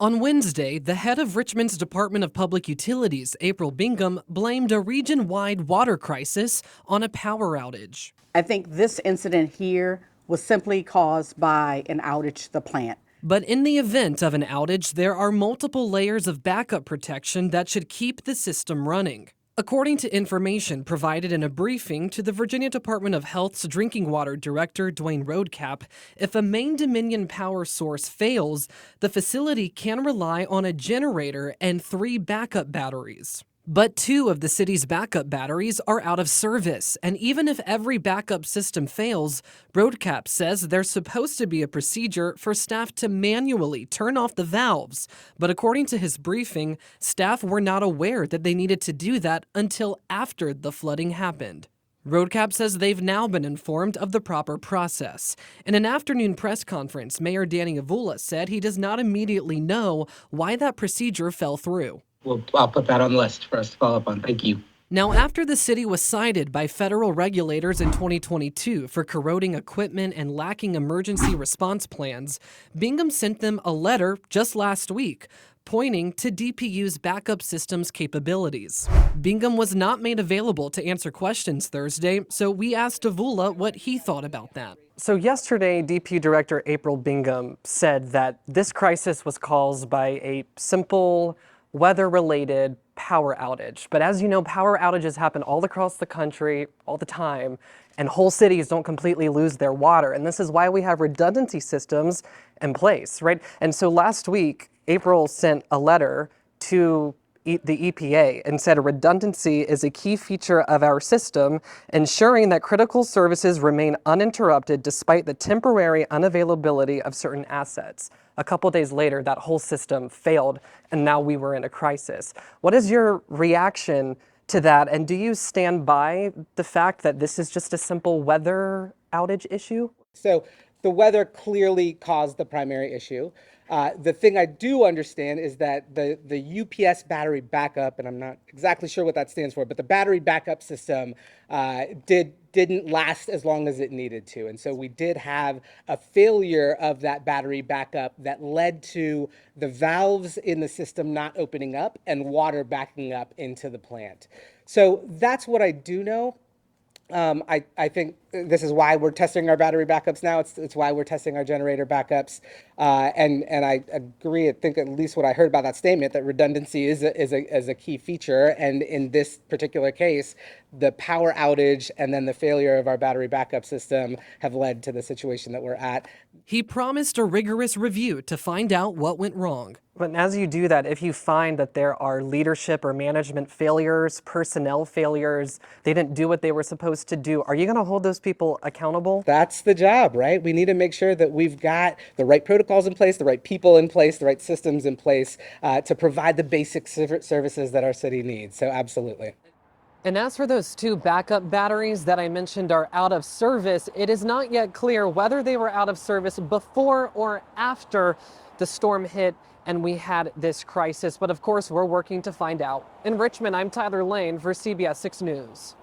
On Wednesday, the head of Richmond's Department of Public Utilities, April Bingham, blamed a region-wide water crisis on a power outage. I think this incident here was simply caused by an outage to the plant. But in the event of an outage, there are multiple layers of backup protection that should keep the system running. According to information provided in a briefing to the Virginia Department of Health's Drinking Water Director, Dwayne Roadcap, if a main Dominion power source fails, the facility can rely on a generator and 3 backup batteries. But 2 of the city's backup batteries are out of service, and even if every backup system fails, Roadcap says there's supposed to be a procedure for staff to manually turn off the valves. But according to his briefing, staff were not aware that they needed to do that until after the flooding happened. Roadcap says they've now been informed of the proper process. In an afternoon press conference, Mayor Danny Avula said he does not immediately know why that procedure fell through. I'll put that on the list for us to follow up on. Thank you. Now, after the city was cited by federal regulators in 2022 for corroding equipment and lacking emergency response plans, Bingham sent them a letter just last week pointing to DPU's backup system's capabilities. Bingham was not made available to answer questions Thursday, so we asked Avula what he thought about that. So yesterday, DPU Director April Bingham said that this crisis was caused by a simple weather-related power outage. But as you know, power outages happen all across the country all the time, and whole cities don't completely lose their water. And this is why we have redundancy systems in place, right? And so last week, April sent a letter to the EPA and said redundancy is a key feature of our system, ensuring that critical services remain uninterrupted despite the temporary unavailability of certain assets. A couple days later, that whole system failed, and now we were in a crisis. What is your reaction to that, and do you stand by the fact that this is just a simple weather outage issue? So the weather clearly caused the primary issue. The thing I do understand is that the UPS battery backup, and I'm not exactly sure what that stands for, but the battery backup system didn't last as long as it needed to. And so we did have a failure of that battery backup that led to the valves in the system not opening up and water backing up into the plant. So that's what I do know. I think this is why we're testing our battery backups now. It's why we're testing our generator backups. And I agree. I think at least what I heard about that statement, that redundancy is a key feature. And in this particular case, the power outage and then the failure of our battery backup system have led to the situation that we're at. He promised a rigorous review to find out what went wrong. But as you do that, if you find that there are leadership or management failures, personnel failures, they didn't do what they were supposed to do, are you going to hold those people accountable? That's the job, right? We need to make sure that we've got the right protocols in place, the right people in place, the right systems in place to provide the basic services that our city needs. So absolutely. And as for those 2 backup batteries that I mentioned are out of service, it is not yet clear whether they were out of service before or after the storm hit and we had this crisis. But of course, we're working to find out. In Richmond, I'm Tyler Lane for CBS 6 News.